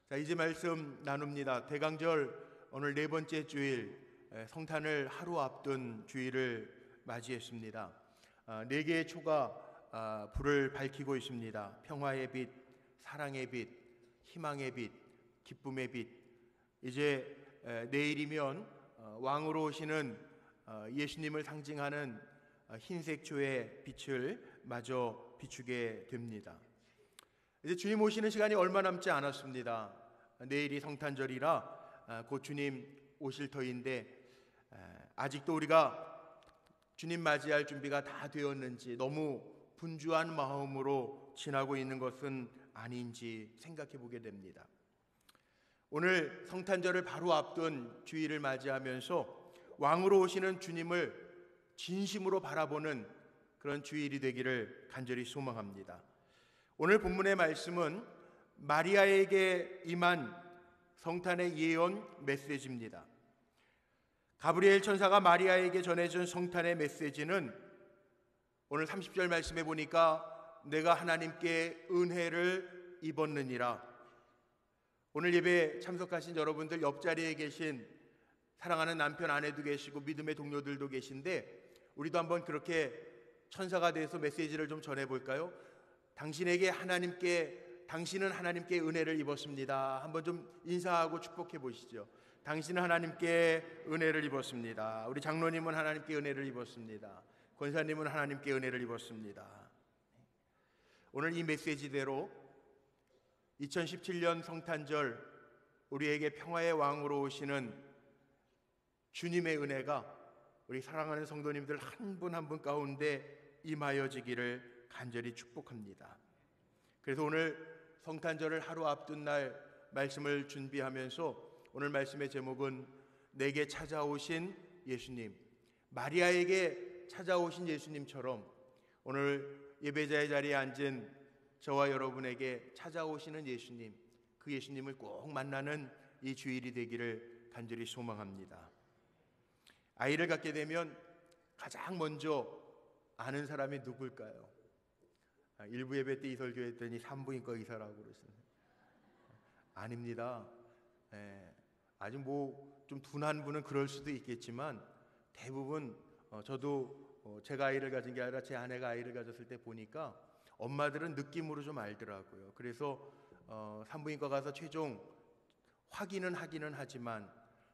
자, 이제 말씀 나눕니다. 대강절 오늘 네 번째 주일, 성탄을 하루 앞둔 주일을 맞이했습니다. 네 개의 초가 불을 밝히고 있습니다. 평화의 빛, 사랑의 빛, 희망의 빛, 기쁨의 빛. 이제 내일이면 왕으로 오시는 예수님을 상징하는 흰색 초의 빛을 마저 비추게 됩니다. 이제 주님 오시는 시간이 얼마 남지 않았습니다. 내일이 성탄절이라 곧 주님 오실 터인데 아직도 우리가 주님 맞이할 준비가 다 되었는지, 너무 분주한 마음으로 지나고 있는 것은 아닌지 생각해 보게 됩니다. 오늘 성탄절을 바로 앞둔 주일을 맞이하면서 왕으로 오시는 주님을 진심으로 바라보는 그런 주일이 되기를 간절히 소망합니다. 오늘 본문의 말씀은 마리아에게 임한 성탄의 예언 메시지입니다. 가브리엘 천사가 마리아에게 전해준 성탄의 메시지는 오늘 30절 말씀에 보니까 내가 하나님께 은혜를 입었느니라. 오늘 예배에 참석하신 여러분들 옆자리에 계신 사랑하는 남편, 아내도 계시고 믿음의 동료들도 계신데, 우리도 한번 그렇게 천사가 돼서 메시지를 좀 전해볼까요? 당신은 하나님께 은혜를 입었습니다. 한번 좀 인사하고 축복해 보시죠. 당신은 하나님께 은혜를 입었습니다. 우리 장로님은 하나님께 은혜를 입었습니다. 권사님은 하나님께 은혜를 입었습니다. 오늘 이 메시지대로 2017년 성탄절 우리에게 평화의 왕으로 오시는 주님의 은혜가 우리 사랑하는 성도님들 한 분 한 분 가운데 임하여지기를 간절히 축복합니다. 그래서 오늘 성탄절을 하루 앞둔 날 말씀을 준비하면서 오늘 말씀의 제목은 내게 찾아오신 예수님, 마리아에게 찾아오신 예수님처럼 오늘 예배자의 자리에 앉은 저와 여러분에게 찾아오시는 예수님, 그 예수님을 꼭 만나는 이 주일이 되기를 간절히 소망합니다. 아이를 갖게 되면 가장 먼저 아는 사람이 누굴까요? 일부 예배 때 이설교 했더니 산부인과 의사라고 그러시네요. 아닙니다. 아주 좀 둔한 분은 그럴 수도 있겠지만 대부분 저도 제가 아이를 가진 게 아니라 제 아내가 아이를 가졌을 때 보니까 엄마들은 느낌으로 좀 알더라고요. 그래서 산부인과 가서 최종 확인은 하기는 하지만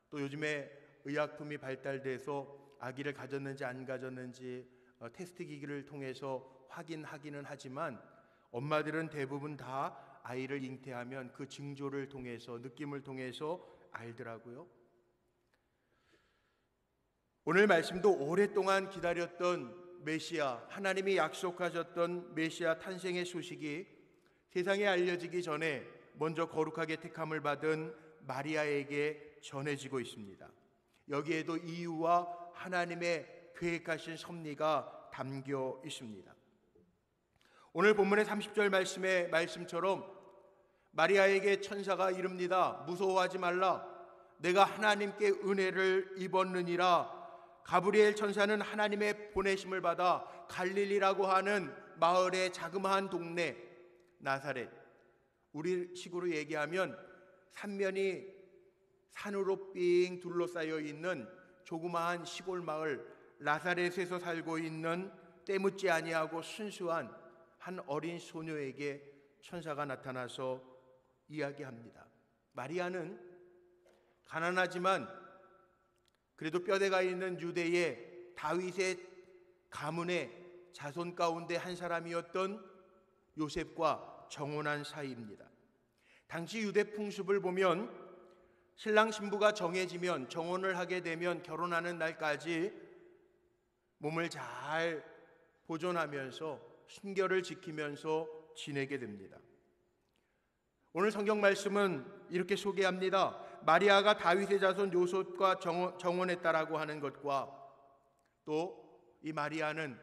또 요즘에 의약품이 발달돼서 아기를 가졌는지 안 가졌는지 테스트 기기를 통해서 확인하기는 하지만 엄마들은 대부분 다 아이를 잉태하면 그 징조를 통해서, 느낌을 통해서 알더라고요. 오늘 말씀도 오랫동안 기다렸던 메시아, 하나님이 약속하셨던 메시아 탄생의 소식이 세상에 알려지기 전에 먼저 거룩하게 택함을 받은 마리아에게 전해지고 있습니다. 여기에도 이유와 하나님의 계획하신 섭리가 담겨 있습니다. 오늘 본문의 30절 말씀의 말씀처럼 마리아에게 천사가 이릅니다. 무서워하지 말라. 내가 하나님께 은혜를 입었느니라. 가브리엘 천사는 하나님의 보내심을 받아 갈릴리라고 하는 마을의 자그마한 동네 나사렛, 우리 식으로 얘기하면 삼면이 산으로 삥 둘러싸여 있는 조그마한 시골 마을 나사렛에서 살고 있는 때묻지 아니하고 순수한 한 어린 소녀에게 천사가 나타나서 이야기합니다. 마리아는 가난하지만 그래도 뼈대가 있는 유대의 다윗의 가문의 자손 가운데 한 사람이었던 요셉과 정혼한 사이입니다. 당시 유대 풍습을 보면 신랑 신부가 정해지면, 정혼을 하게 되면 결혼하는 날까지 몸을 잘 보존하면서 순결을 지키면서 지내게 됩니다. 오늘 성경 말씀은 이렇게 소개합니다. 마리아가 다윗의 자손 요셉과 정혼했다라고 하는 것과 또 이 마리아는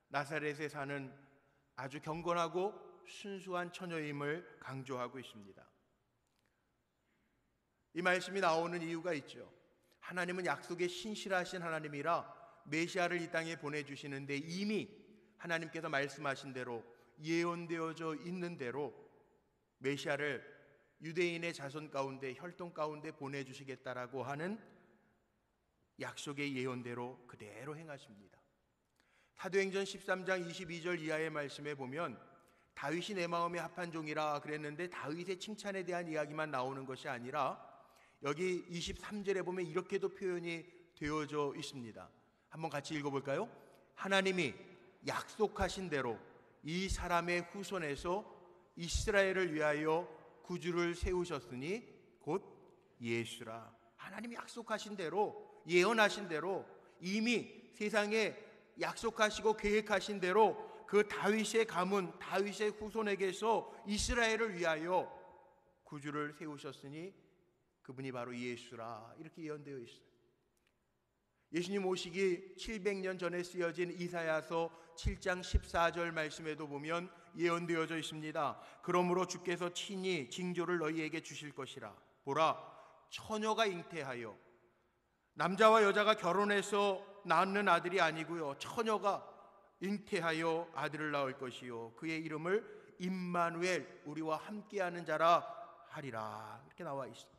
나사렛에 사는 아주 경건하고 순수한 처녀임을 강조하고 있습니다. 이 말씀이 나오는 이유가 있죠. 하나님은 약속에 신실하신 하나님이라 메시아를 이 땅에 보내주시는데 이미 하나님께서 말씀하신 대로, 예언되어져 있는 대로 메시아를 유대인의 자손 가운데, 혈통 가운데 보내주시겠다라고 하는 약속의 예언대로 그대로 행하십니다. 사도행전 13장 22절 이하의 말씀에 보면 다윗이 내 마음에 합한 종이라 그랬는데 다윗의 칭찬에 대한 이야기만 나오는 것이 아니라 여기 23절에 보면 이렇게도 표현이 되어져 있습니다. 한번 같이 읽어볼까요? 하나님이 약속하신 대로 이 사람의 후손에서 이스라엘을 위하여 구주를 세우셨으니 곧 예수라. 하나님이 약속하신 대로, 예언하신 대로, 이미 세상에 약속하시고 계획하신 대로 그 다윗의 가문, 다윗의 후손에게서 이스라엘을 위하여 구주를 세우셨으니 그분이 바로 예수라. 이렇게 예언되어 있어요. 예수님 오시기 700년 전에 쓰여진 이사야서 7장 14절 말씀에도 보면 예언되어져 있습니다. 그러므로 주께서 친히 징조를 너희에게 주실 것이라. 보라, 처녀가 잉태하여, 남자와 여자가 결혼해서 낳는 아들이 아니고요, 처녀가 잉태하여 아들을 낳을 것이요 그의 이름을 임마누엘, 우리와 함께하는 자라 하리라. 이렇게 나와 있습니다.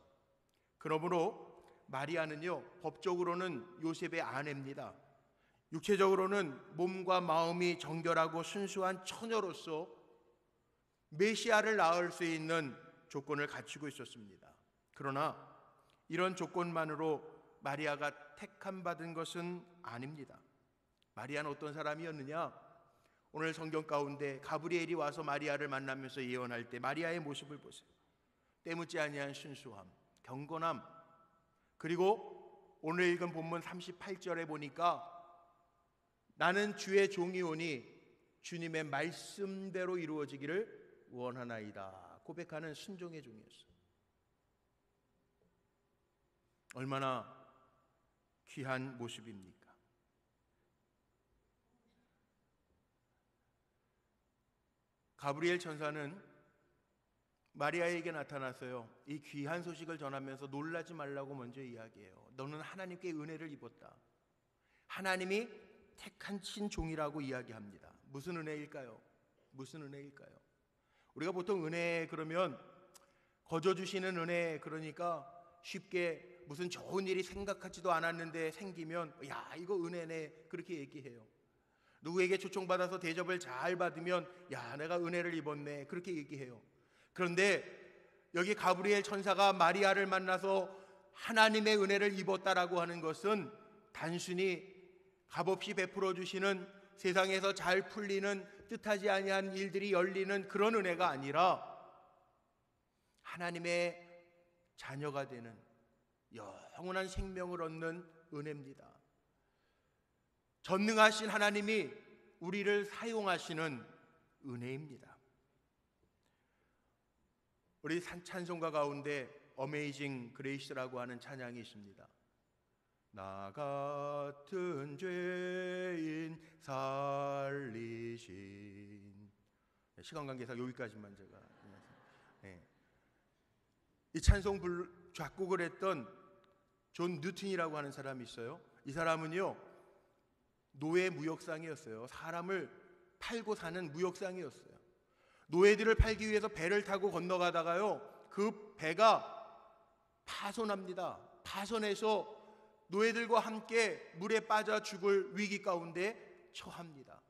그러므로 마리아는요, 법적으로는 요셉의 아내입니다. 육체적으로는 몸과 마음이 정결하고 순수한 처녀로서 메시아를 낳을 수 있는 조건을 갖추고 있었습니다. 그러나 이런 조건만으로 마리아가 택함 받은 것은 아닙니다. 마리아는 어떤 사람이었느냐? 오늘 성경 가운데 가브리엘이 와서 마리아를 만나면서 예언할 때 마리아의 모습을 보세요. 때묻지 아니한 순수함, 경건함, 그리고 오늘 읽은 본문 38절에 보니까 나는 주의 종이 오니 주님의 말씀대로 이루어지기를 원하나이다 고백하는 순종의 종이었어요. 얼마나 귀한 모습입니까? 가브리엘 천사는 마리아에게 나타나서요, 이 귀한 소식을 전하면서 놀라지 말라고 먼저 이야기해요. 너는 하나님께 은혜를 입었다. 하나님이 택한 친종이라고 이야기합니다. 무슨 은혜일까요? 무슨 은혜일까요? 우리가 보통 은혜 그러면 거저 주시는 은혜, 그러니까 쉽게 무슨 좋은 일이 생각하지도 않았는데 생기면 야, 이거 은혜네, 그렇게 얘기해요. 누구에게 초청받아서 대접을 잘 받으면 야, 내가 은혜를 입었네, 그렇게 얘기해요. 그런데 여기 가브리엘 천사가 마리아를 만나서 하나님의 은혜를 입었다라고 하는 것은 단순히 값없이 베풀어 주시는, 세상에서 잘 풀리는, 뜻하지 아니한 일들이 열리는 그런 은혜가 아니라 하나님의 자녀가 되는 영원한 생명을 얻는 은혜입니다. 전능하신 하나님이 우리를 사용하시는 은혜입니다. 우리 찬송가 가운데 어메이징 그레이스라고 하는 찬양이 있습니다. 나 같은 죄인 살리신, 시간 관계상 여기까지만 제가. 네. 이 찬송 작곡을 했던 존 뉴튼이라고 하는 사람이 있어요. 이 사람은요, 노예 무역상이었어요. 사람을 팔고 사는 무역상이었어요. 노예들을 팔기 위해서 배를 타고 건너가다가요, 그 배가 파손합니다. 파손해서 노예들과 함께 물에 빠져 죽을 위기 가운데 처합니다.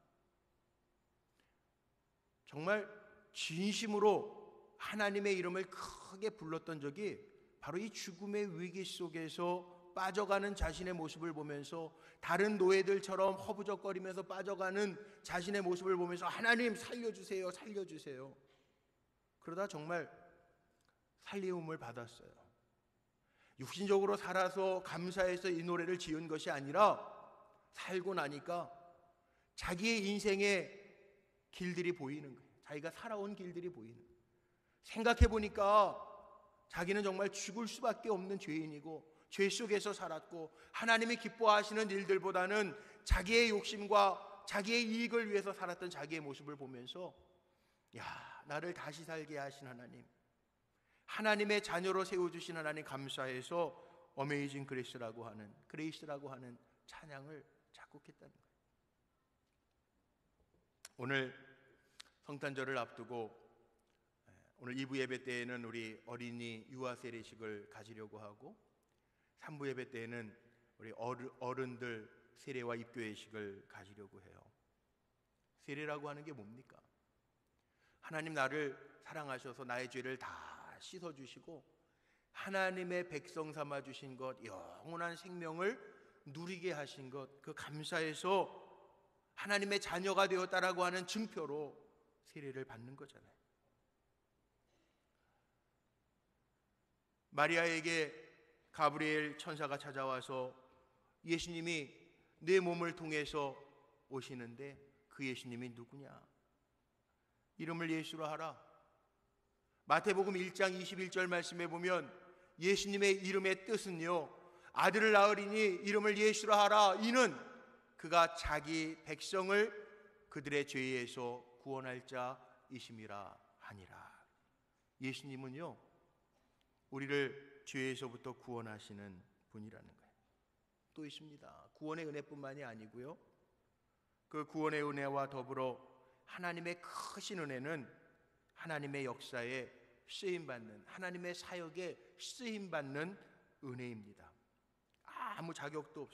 정말 진심으로 하나님의 이름을 크게 불렀던 적이 바로 이 죽음의 위기 속에서 빠져가는 자신의 모습을 보면서, 다른 노예들처럼 허부적거리면서 빠져가는 자신의 모습을 보면서 하나님 살려주세요, 살려주세요. 그러다 정말 살리움을 받았어요. 육신적으로 살아서 감사해서 이 노래를 지은 것이 아니라 살고 나니까 자기의 인생의 길들이 보이는 거예요. 자기가 살아온 길들이 보이는 거예요. 생각해 보니까 자기는 정말 죽을 수밖에 없는 죄인이고 죄 속에서 살았고 하나님이 기뻐하시는 일들보다는 자기의 욕심과 자기의 이익을 위해서 살았던 자기의 모습을 보면서, 야, 나를 다시 살게 하신 하나님, 하나님의 자녀로 세워주신 하나님 감사해서 어메이징 그레이스라고 하는 찬양을 작곡했다는 거예요. 오늘 성탄절을 앞두고 오늘 2부 예배 때에는 우리 어린이 유아 세례식을 가지려고 하고 3부 예배 때에는 우리 어른들 세례와 입교회식을 가지려고 해요. 세례라고 하는 게 뭡니까? 하나님 나를 사랑하셔서 나의 죄를 다 씻어주시고 하나님의 백성 삼아주신 것, 영원한 생명을 누리게 하신 것, 그 감사해서 하나님의 자녀가 되었다라고 하는 증표로 세례를 받는 거잖아요. 마리아에게 가브리엘 천사가 찾아와서 예수님이 내 몸을 통해서 오시는데 그 예수님이 누구냐? 이름을 예수로 하라. 마태복음 1장 21절 말씀에 보면 예수님의 이름의 뜻은요, 아들을 낳으리니 이름을 예수로 하라. 이는 그가 자기 백성을 그들의 죄에서 구원할 자이심이라 하니라. 예수님은요, 우리를 죄에서부터 구원하시는 분이라는 거예요. 또 있습니다. 구원의 은혜뿐만이 아니고요, 그 구원의 은혜와 더불어 하나님의 크신 은혜는 하나님의 역사에 쓰임받는, 하나님의 사역에 쓰임받는 은혜입니다. 아무 자격도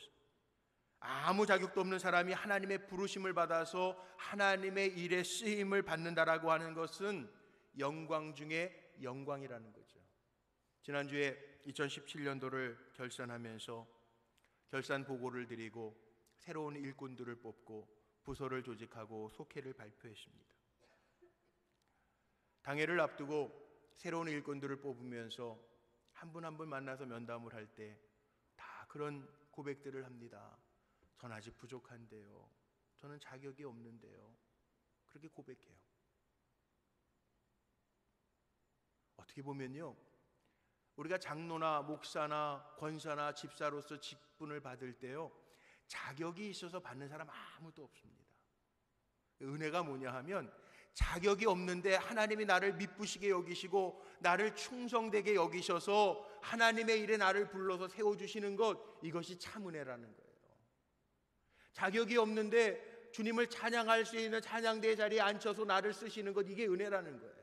없는 사람이 하나님의 부르심을 받아서 하나님의 일에 쓰임을 받는다라고 하는 것은 영광 중에 영광이라는 거죠. 지난주에 2017년도를 결산하면서 결산 보고를 드리고 새로운 일꾼들을 뽑고 부서를 조직하고 속회를 발표했습니다. 당회를 앞두고 새로운 일꾼들을 뽑으면서 한 분 한 분 만나서 면담을 할 때 다 그런 고백들을 합니다. 전 아직 부족한데요. 저는 자격이 없는데요. 그렇게 고백해요. 어떻게 보면요, 우리가 장로나 목사나 권사나 집사로서 직분을 받을 때요, 자격이 있어서 받는 사람 아무도 없습니다. 은혜가 뭐냐 하면 자격이 없는데 하나님이 나를 미쁘시게 여기시고 나를 충성되게 여기셔서 하나님의 일에 나를 불러서 세워주시는 것, 이것이 참 은혜라는 거예요. 자격이 없는데 주님을 찬양할 수 있는 찬양대 자리에 앉혀서 나를 쓰시는 것, 이게 은혜라는 거예요.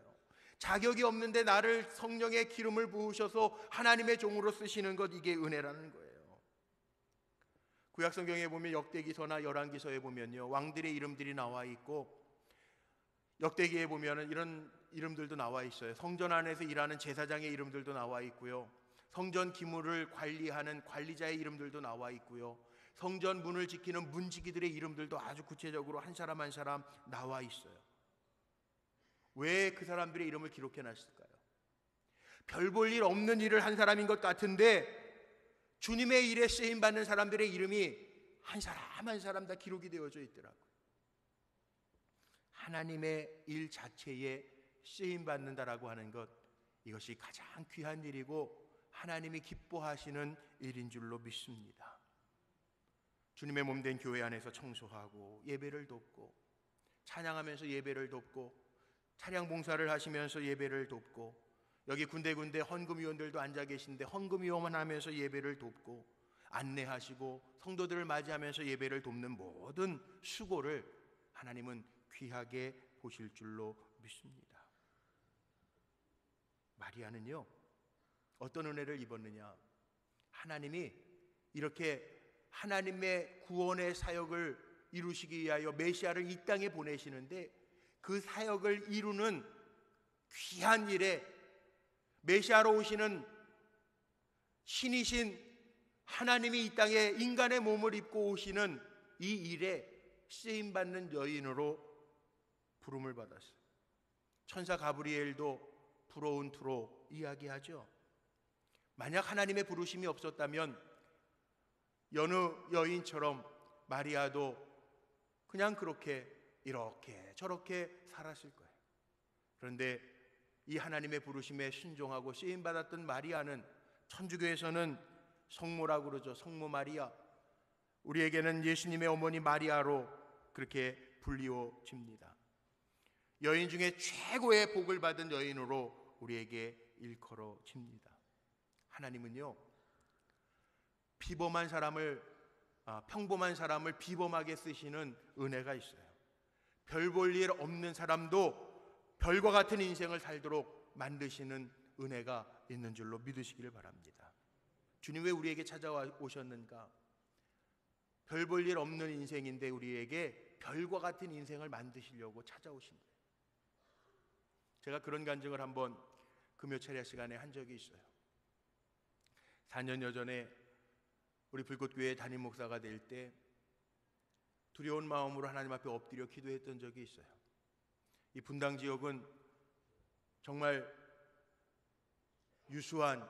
자격이 없는데 나를 성령의 기름을 부으셔서 하나님의 종으로 쓰시는 것, 이게 은혜라는 거예요. 구약성경에 보면 역대기서나 열왕기서에 보면요, 왕들의 이름들이 나와 있고 역대기에 보면은 이런 이름들도 나와 있어요. 성전 안에서 일하는 제사장의 이름들도 나와 있고요, 성전 기물을 관리하는 관리자의 이름들도 나와 있고요, 성전 문을 지키는 문지기들의 이름들도 아주 구체적으로 한 사람 한 사람 나와 있어요. 왜 그 사람들의 이름을 기록해 놨을까요? 별 볼 일 없는 일을 한 사람인 것 같은데 주님의 일에 쓰임받는 사람들의 이름이 한 사람 한 사람 다 기록이 되어져 있더라고요. 하나님의 일 자체에 쓰임받는다라고 하는 것, 이것이 가장 귀한 일이고 하나님이 기뻐하시는 일인 줄로 믿습니다. 주님의 몸된 교회 안에서 청소하고 예배를 돕고 찬양하면서 예배를 돕고 찬양 봉사를 하시면서 예배를 돕고, 여기 군데군데 헌금위원들도 앉아 계신데 헌금위원만 하면서 예배를 돕고 안내하시고 성도들을 맞이하면서 예배를 돕는 모든 수고를 하나님은 귀하게 보실 줄로 믿습니다. 마리아는요, 어떤 은혜를 입었느냐? 하나님이 이렇게 하나님의 구원의 사역을 이루시기 위하여 메시아를 이 땅에 보내시는데 그 사역을 이루는 귀한 일에 메시아로 오시는 신이신 하나님이 이 땅에 인간의 몸을 입고 오시는 이 일에 쓰임받는 여인으로 부름을 받았어요. 천사 가브리엘도 부러운 투로 이야기하죠. 만약 하나님의 부르심이 없었다면 여느 여인처럼 마리아도 그냥 그렇게 이렇게 저렇게 살았을 거예요. 그런데 이 하나님의 부르심에 순종하고 쓰임받았던 마리아는 천주교에서는 성모라고 그러죠. 성모 마리아. 우리에게는 예수님의 어머니 마리아로 그렇게 불리워집니다. 여인 중에 최고의 복을 받은 여인으로 우리에게 일컬어집니다. 하나님은요, 평범한 사람을 비범하게 쓰시는 은혜가 있어요. 별 볼 일 없는 사람도 별과 같은 인생을 살도록 만드시는 은혜가 있는 줄로 믿으시기를 바랍니다. 주님 왜 우리에게 찾아오셨는가? 별 볼 일 없는 인생인데 우리에게 별과 같은 인생을 만드시려고 찾아오신 거예요. 제가 그런 간증을 한번 금요 차례 시간에 한 적이 있어요. 4년여 전에 우리 불꽃교회 담임 목사가 될 때 두려운 마음으로 하나님 앞에 엎드려 기도했던 적이 있어요. 이 분당 지역은 정말 유수한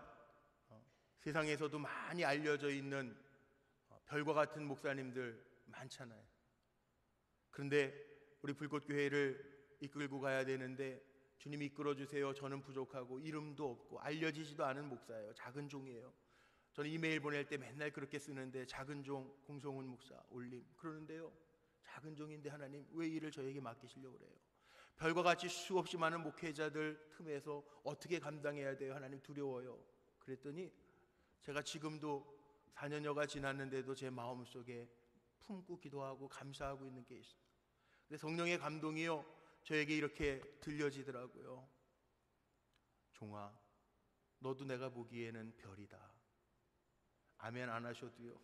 세상에서도 많이 알려져 있는 별과 같은 목사님들 많잖아요. 그런데 우리 불꽃교회를 이끌고 가야 되는데 주님 이끌어 주세요. 저는 부족하고 이름도 없고 알려지지도 않은 목사예요. 작은 종이에요. 저는 이메일 보낼 때 맨날 그렇게 쓰는데 작은 종 공성훈 목사 올림 그러는데요. 작은 종인데 하나님 왜 일을 저에게 맡기시려고 그래요? 별과 같이 수없이 많은 목회자들 틈에서 어떻게 감당해야 돼요? 하나님 두려워요. 그랬더니 제가 지금도 4년여가 지났는데도 제 마음속에 품고 기도하고 감사하고 있는 게 있어요. 근데 성령의 감동이요 저에게 이렇게 들려지더라고요. 종아, 너도 내가 보기에는 별이다. 아멘 안 하셔도요.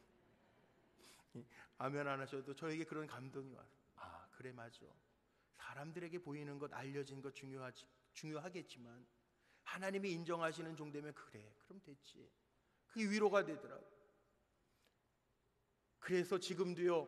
아멘 안 하셔도 저에게 그런 감동이 와요. 아 그래 맞아. 사람들에게 보이는 것 알려진 것 중요하겠지만 하나님이 인정하시는 종되면 그래 그럼 됐지. 그게 위로가 되더라고요. 그래서 지금도요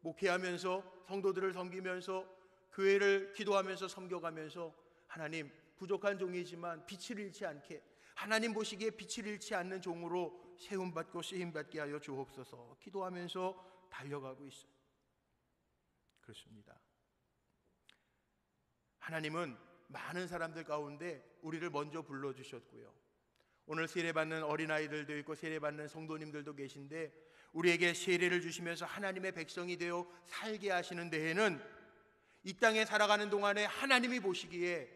목회하면서 성도들을 섬기면서 교회를 기도하면서 섬겨가면서 하나님 부족한 종이지만 빛을 잃지 않게 하나님 보시기에 빛을 잃지 않는 종으로 세움받고 쓰임받게 하여 주옵소서 기도하면서 달려가고 있어요. 그렇습니다. 하나님은 많은 사람들 가운데 우리를 먼저 불러주셨고요. 오늘 세례받는 어린아이들도 있고 세례받는 성도님들도 계신데 우리에게 세례를 주시면서 하나님의 백성이 되어 살게 하시는 데에는 이 땅에 살아가는 동안에 하나님이 보시기에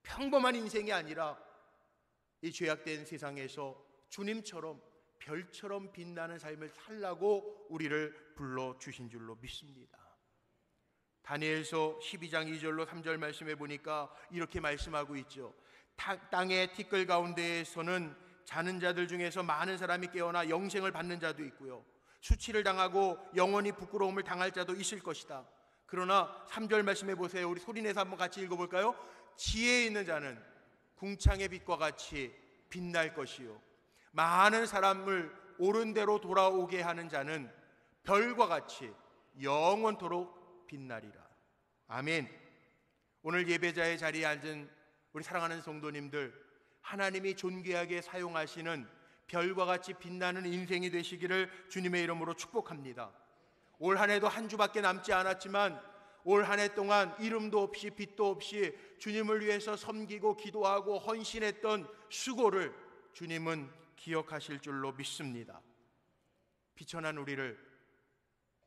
평범한 인생이 아니라 이 죄악된 세상에서 주님처럼 별처럼 빛나는 삶을 살라고 우리를 불러주신 줄로 믿습니다. 다니엘서 12장 2절로 3절 말씀해 보니까 이렇게 말씀하고 있죠. 땅의 티끌 가운데에서는 자는 자들 중에서 많은 사람이 깨어나 영생을 받는 자도 있고요. 수치를 당하고 영원히 부끄러움을 당할 자도 있을 것이다. 그러나 3절 말씀해 보세요. 우리 소리내서 한번 같이 읽어볼까요? 지혜 있는 자는 궁창의 빛과 같이 빛날 것이요 많은 사람을 옳은 대로 돌아오게 하는 자는 별과 같이 영원토록 빛나리라. 아멘. 오늘 예배자의 자리에 앉은 우리 사랑하는 성도님들, 하나님이 존귀하게 사용하시는 별과 같이 빛나는 인생이 되시기를 주님의 이름으로 축복합니다. 올 한 해도 한 주밖에 남지 않았지만 올 한 해 동안 이름도 없이 빛도 없이 주님을 위해서 섬기고 기도하고 헌신했던 수고를 주님은 기억하실 줄로 믿습니다. 비천한 우리를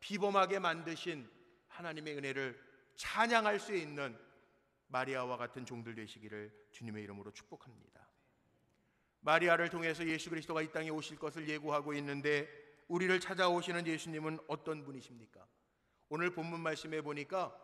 비범하게 만드신 하나님의 은혜를 찬양할 수 있는 마리아와 같은 종들 되시기를 주님의 이름으로 축복합니다. 마리아를 통해서 예수 그리스도가 이 땅에 오실 것을 예고하고 있는데 우리를 찾아오시는 예수님은 어떤 분이십니까? 오늘 본문 말씀에 보니까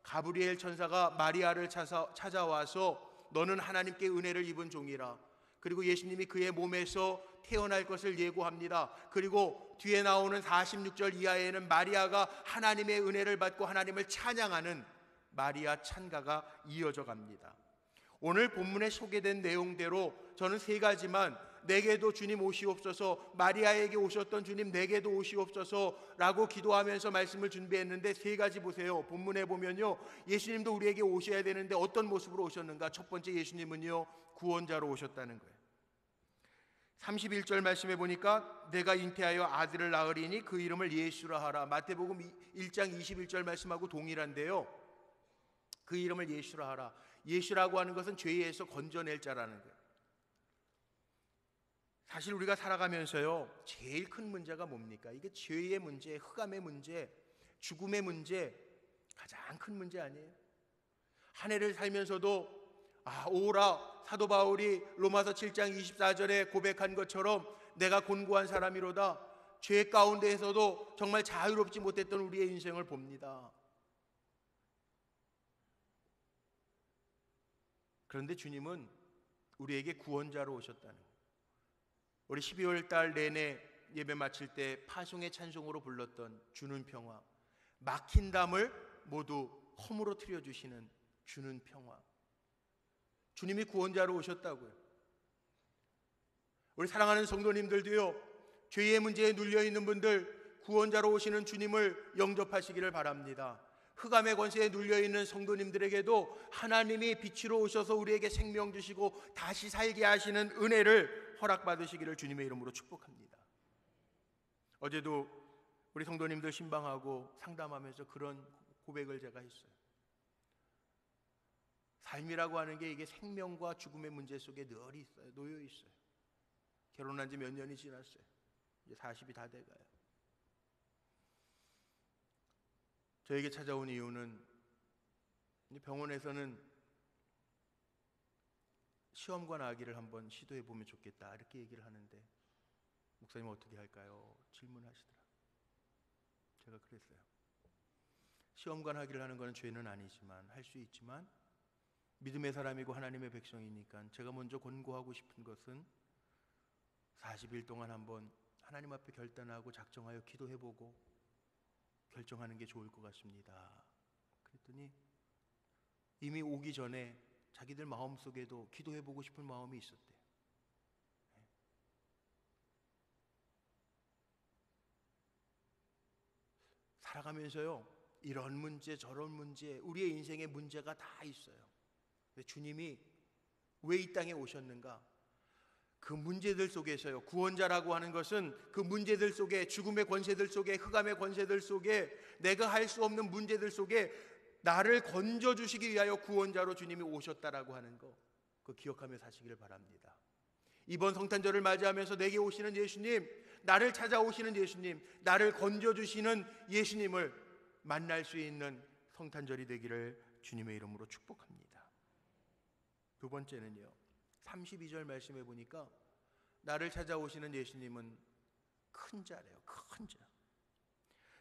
가브리엘 천사가 마리아를 찾아와서 너는 하나님께 은혜를 입은 종이라. 그리고 예수님이 그의 몸에서 태어날 것을 예고합니다. 그리고 뒤에 나오는 46절 이하에는 마리아가 하나님의 은혜를 받고 하나님을 찬양하는 마리아 찬가가 이어져 갑니다. 오늘 본문에 소개된 내용대로 저는 세 가지만 내게도 주님 오시옵소서, 마리아에게 오셨던 주님 내게도 오시옵소서 라고 기도하면서 말씀을 준비했는데 세 가지 보세요. 본문에 보면요 예수님도 우리에게 오셔야 되는데 어떤 모습으로 오셨는가? 첫 번째, 예수님은요 구원자로 오셨다는 거예요. 31절 말씀해 보니까 내가 잉태하여 아들을 낳으리니 그 이름을 예수라 하라. 마태복음 1장 21절 말씀하고 동일한데요, 그 이름을 예수라 하라. 예수라고 하는 것은 죄에서 건져낼 자라는 거예요. 사실 우리가 살아가면서요 제일 큰 문제가 뭡니까? 이게 죄의 문제, 흑암의 문제, 죽음의 문제, 가장 큰 문제 아니에요? 한 해를 살면서도 오라, 사도 바울이 로마서 7장 24절에 고백한 것처럼 내가 곤고한 사람이로다. 죄 가운데에서도 정말 자유롭지 못했던 우리의 인생을 봅니다. 그런데 주님은 우리에게 구원자로 오셨다는 거예요. 우리 12월 달 내내 예배 마칠 때 파송의 찬송으로 불렀던 주는 평화, 막힌 담을 모두 허물어뜨려 주시는 주는 평화. 주님이 구원자로 오셨다고요. 우리 사랑하는 성도님들도요, 죄의 문제에 눌려있는 분들 구원자로 오시는 주님을 영접하시기를 바랍니다. 흑암의 권세에 눌려있는 성도님들에게도 하나님이 빛으로 오셔서 우리에게 생명 주시고 다시 살게 하시는 은혜를 허락받으시기를 주님의 이름으로 축복합니다. 어제도 우리 성도님들 신방하고 상담하면서 그런 고백을 제가 했어요. 삶이라고 하는 게 이게 생명과 죽음의 문제 속에 늘 있어요. 놓여 있어요. 결혼한 지 몇 년이 지났어요. 이제 40이 다 돼가요. 저에게 찾아온 이유는 병원에서는 시험관 아기를 한번 시도해 보면 좋겠다 이렇게 얘기를 하는데, 목사님 어떻게 할까요? 질문하시더라. 제가 그랬어요. 시험관 하기를 하는 것은 죄는 아니지만, 할 수 있지만 믿음의 사람이고 하나님의 백성이니까 제가 먼저 권고하고 싶은 것은 40일 동안 한번 하나님 앞에 결단하고 작정하여 기도해보고 결정하는 게 좋을 것 같습니다. 그랬더니 이미 오기 전에 자기들 마음속에도 기도해보고 싶은 마음이 있었대요. 살아가면서요, 이런 문제 저런 문제, 우리의 인생에 문제가 다 있어요. 근데 주님이 왜 이 땅에 오셨는가? 그 문제들 속에서요, 구원자라고 하는 것은 그 문제들 속에, 죽음의 권세들 속에, 흑암의 권세들 속에, 내가 할 수 없는 문제들 속에 나를 건져주시기 위하여 구원자로 주님이 오셨다라고 하는 거, 그거 기억하며 사시기를 바랍니다. 이번 성탄절을 맞이하면서 내게 오시는 예수님, 나를 찾아오시는 예수님, 나를 건져주시는 예수님을 만날 수 있는 성탄절이 되기를 주님의 이름으로 축복합니다. 두 번째는요, 32절 말씀해 보니까 나를 찾아오시는 예수님은 큰 자래요. 큰 자.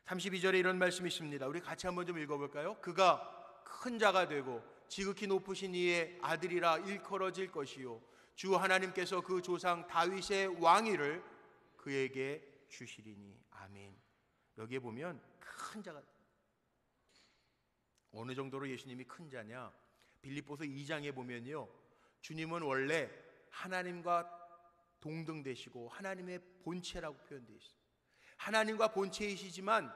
32절에 이런 말씀이 있습니다. 우리 같이 한번 좀 읽어볼까요? 그가 큰 자가 되고 지극히 높으신 이의 아들이라 일컬어질 것이요 주 하나님께서 그 조상 다윗의 왕위를 그에게 주시리니. 아멘. 여기에 보면 큰 자가, 어느 정도로 예수님이 큰 자냐? 빌립보서 2장에 보면요, 주님은 원래 하나님과 동등되시고 하나님의 본체라고 표현되어 있어요. 하나님과 본체이시지만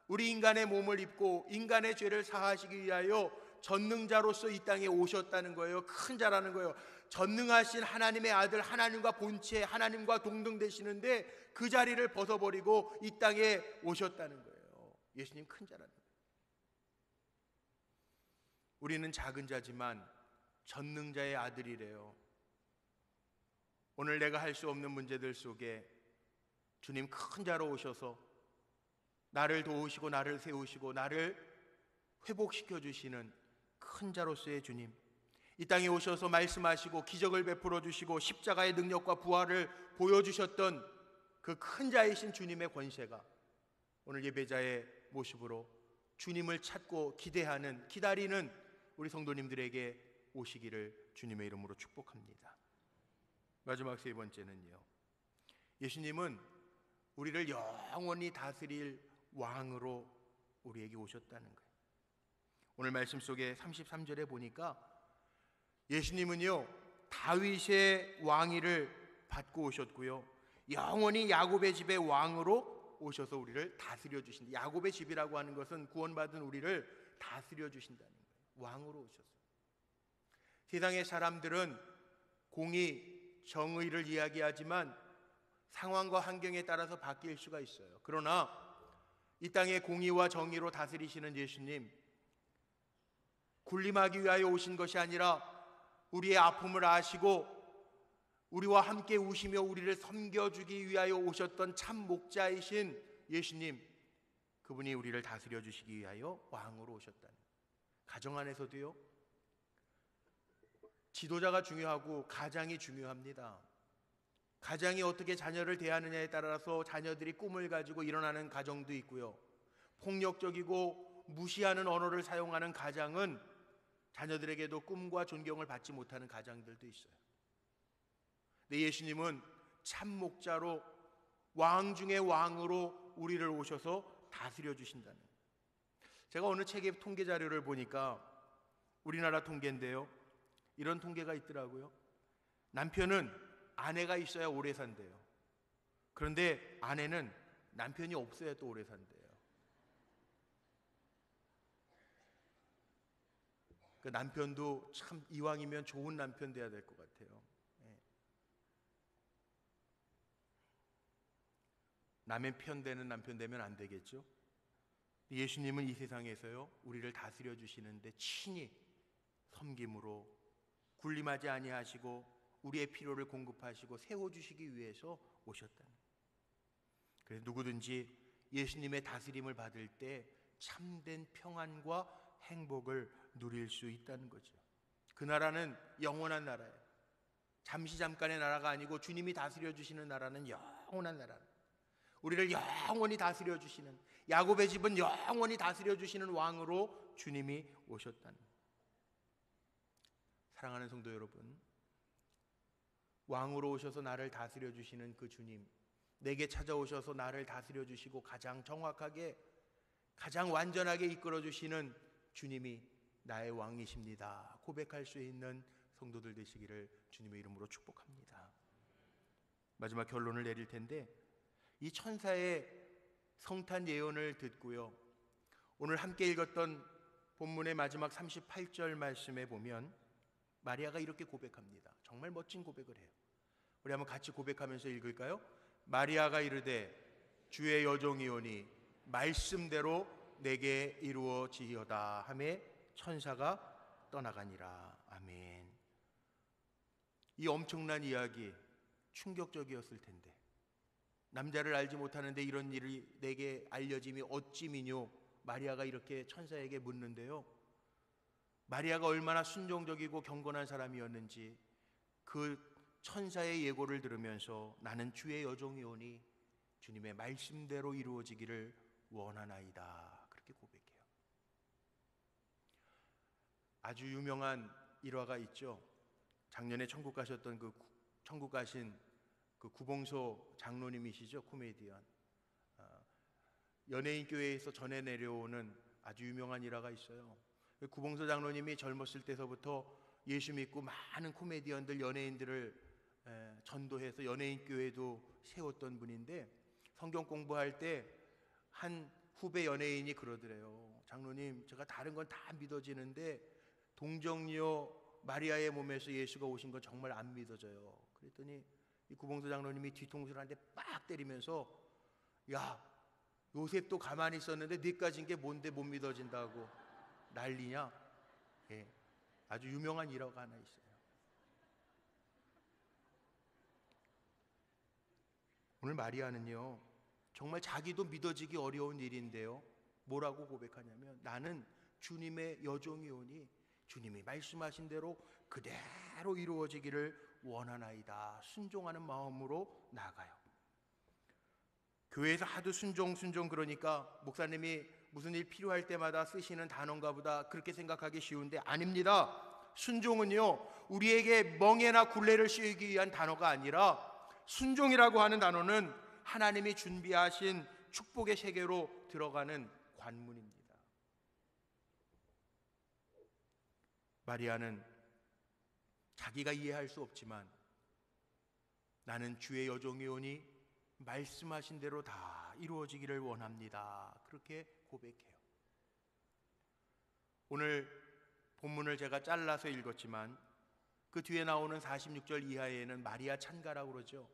우리 인간의 몸을 입고 인간의 죄를 사하시기 위하여 전능자로서 이 땅에 오셨다는 거예요. 큰 자라는 거예요. 전능하신 하나님의 아들, 하나님과 본체, 하나님과 동등되시는데 그 자리를 벗어버리고 이 땅에 오셨다는 거예요. 예수님 큰 자라는 거예요. 우리는 작은 자지만 전능자의 아들이래요. 오늘 내가 할 수 없는 문제들 속에 주님 큰 자로 오셔서 나를 도우시고 나를 세우시고 나를 회복시켜 주시는 큰 자로서의 주님, 이 땅에 오셔서 말씀하시고 기적을 베풀어 주시고 십자가의 능력과 부활을 보여주셨던 그 큰 자이신 주님의 권세가 오늘 예배자의 모습으로 주님을 찾고 기대하는, 기다리는 우리 성도님들에게 오시기를 주님의 이름으로 축복합니다. 마지막 세 번째는요, 예수님은 우리를 영원히 다스릴 왕으로 우리에게 오셨다는 거예요. 오늘 말씀 속에 33절에 보니까 예수님은요, 다윗의 왕위를 받고 오셨고요, 영원히 야곱의 집의 왕으로 오셔서 우리를 다스려 주신다. 야곱의 집이라고 하는 것은 구원받은 우리를 다스려 주신다는 거예요. 왕으로 오셨어요. 세상의 사람들은 공의, 정의를 이야기하지만 상황과 환경에 따라서 바뀔 수가 있어요. 그러나 이 땅의 공의와 정의로 다스리시는 예수님, 군림하기 위하여 오신 것이 아니라 우리의 아픔을 아시고 우리와 함께 우시며 우리를 섬겨주기 위하여 오셨던 참 목자이신 예수님, 그분이 우리를 다스려 주시기 위하여 왕으로 오셨다는 거예요. 가정 안에서도요, 지도자가 중요하고 가장이 중요합니다. 가장이 어떻게 자녀를 대하느냐에 따라서 자녀들이 꿈을 가지고 일어나는 가정도 있고요, 폭력적이고 무시하는 언어를 사용하는 가장은 자녀들에게도 꿈과 존경을 받지 못하는 가정들도 있어요. 근데 예수님은 참 목자로 왕 중의 왕으로 우리를 오셔서 다스려 주신다는. 제가 어느 책의 통계 자료를 보니까 우리나라 통계인데요, 이런 통계가 있더라고요. 남편은 아내가 있어야 오래 산대요. 그런데 아내는 남편이 없어야 또 오래 산대요. 그 남편도 참 이왕이면 좋은 남편 돼야 될 것 같아요. 남의 편 되는 남편 되면 안 되겠죠? 예수님은 이 세상에서요, 우리를 다스려 주시는데 친히 섬김으로 군림하지 아니하시고 우리의 필요를 공급하시고 세워주시기 위해서 오셨다는. 그래서 누구든지 예수님의 다스림을 받을 때 참된 평안과 행복을 누릴 수 있다는 거죠. 그 나라는 영원한 나라예요. 잠깐의 나라가 아니고 주님이 다스려 주시는 나라는 영원한 나라예요. 우리를 영원히 다스려 주시는, 야곱의 집은 영원히 다스려 주시는 왕으로 주님이 오셨다는. 사랑하는 성도 여러분, 왕으로 오셔서 나를 다스려 주시는 그 주님, 내게 찾아오셔서 나를 다스려 주시고 가장 정확하게, 가장 완전하게 이끌어 주시는 주님이 나의 왕이십니다 고백할 수 있는 성도들 되시기를 주님의 이름으로 축복합니다. 마지막 결론을 내릴 텐데, 이 천사의 성탄 예언을 듣고요, 오늘 함께 읽었던 본문의 마지막 38절 말씀에 보면 마리아가 이렇게 고백합니다. 정말 멋진 고백을 해요. 우리 한번 같이 고백하면서 읽을까요? 마리아가 이르되 주의 여종이오니 말씀대로 내게 이루어지이어다 하매 천사가 떠나가니라. 아멘. 이 엄청난 이야기 충격적이었을 텐데, 남자를 알지 못하는데 이런 일이 내게 알려짐이 어찌 미뇨? 마리아가 이렇게 천사에게 묻는데요, 마리아가 얼마나 순종적이고 경건한 사람이었는지 그 천사의 예고를 들으면서 나는 주의 여종이오니 주님의 말씀대로 이루어지기를 원하나이다, 그렇게 고백해요. 아주 유명한 일화가 있죠. 작년에 천국 가셨던 천국 가신 구봉소 장로님이시죠. 코미디언. 연예인 교회에서 전해 내려오는 아주 유명한 일화가 있어요. 구봉소 장로님이 젊었을 때서부터 예수 믿고 많은 코미디언들, 연예인들을 전도해서 연예인 교회도 세웠던 분인데, 성경 공부할 때 한 후배 연예인이 그러더래요. 장로님, 제가 다른 건 다 믿어지는데 동정녀 마리아의 몸에서 예수가 오신 건 정말 안 믿어져요. 그랬더니 이 구봉소 장로님이 뒤통수를 한 대 빡 때리면서, 야, 요셉도 가만히 있었는데 네까진 게 뭔데 못 믿어진다고 난리냐? 아주 유명한 일화가 하나 있어요. 오늘 마리아는요, 정말 자기도 믿어지기 어려운 일인데요, 뭐라고 고백하냐면 나는 주님의 여종이오니 주님이 말씀하신 대로 그대로 이루어지기를 원하나이다. 순종하는 마음으로 나아가요. 교회에서 하도 순종 그러니까 목사님이 무슨 일 필요할 때마다 쓰시는 단어인가 보다 그렇게 생각하기 쉬운데 아닙니다. 순종은요, 우리에게 멍에나 굴레를 씌우기 위한 단어가 아니라, 순종이라고 하는 단어는 하나님이 준비하신 축복의 세계로 들어가는 관문입니다. 마리아는 자기가 이해할 수 없지만 나는 주의 여종이오니 말씀하신 대로 다 이루어지기를 원합니다, 그렇게 고백해요. 오늘 본문을 제가 잘라서 읽었지만 그 뒤에 나오는 46절 이하에는 마리아 찬가라고 그러죠.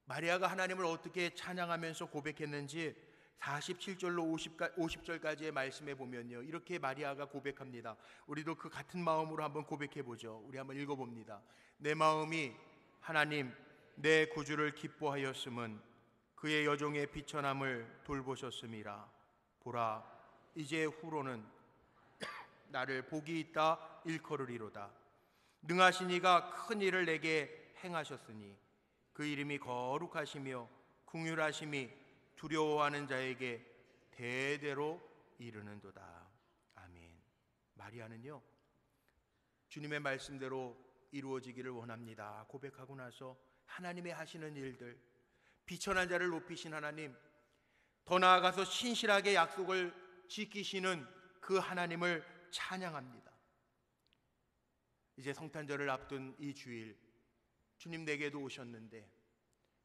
마리아가 하나님을 어떻게 찬양하면서 고백했는지 47절로 50절까지의 말씀에 보면요, 이렇게 마리아가 고백합니다. 우리도 그 같은 마음으로 한번 고백해 보죠. 우리 한번 읽어봅니다. 내 마음이 하나님 내 구주를 기뻐하였음은 그의 여종의 비천함을 돌보셨음이라. 보라, 이제 후로는 나를 복이 있다 일컬으리로다. 능하신 이가 큰 일을 내게 행하셨으니 그 이름이 거룩하시며 긍휼하심이 두려워하는 자에게 대대로 이르는도다. 아멘. 마리아는요, 주님의 말씀대로 이루어지기를 원합니다 고백하고 나서 하나님의 하시는 일들, 비천한 자를 높이신 하나님, 더 나아가서 신실하게 약속을 지키시는 그 하나님을 찬양합니다. 이제 성탄절을 앞둔 이 주일, 주님 내게도 오셨는데,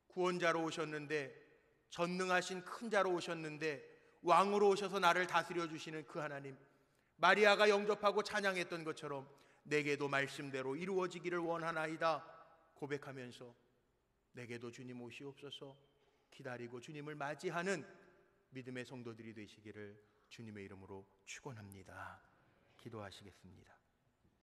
구원자로 오셨는데, 전능하신 큰 자로 오셨는데, 왕으로 오셔서 나를 다스려 주시는 그 하나님, 마리아가 영접하고 찬양했던 것처럼 내게도 말씀대로 이루어지기를 원하나이다 고백하면서 내게도 주님 오시옵소서 기다리고 주님을 맞이하는 믿음의 성도들이 되시기를 주님의 이름으로 축원합니다. 기도하시겠습니다.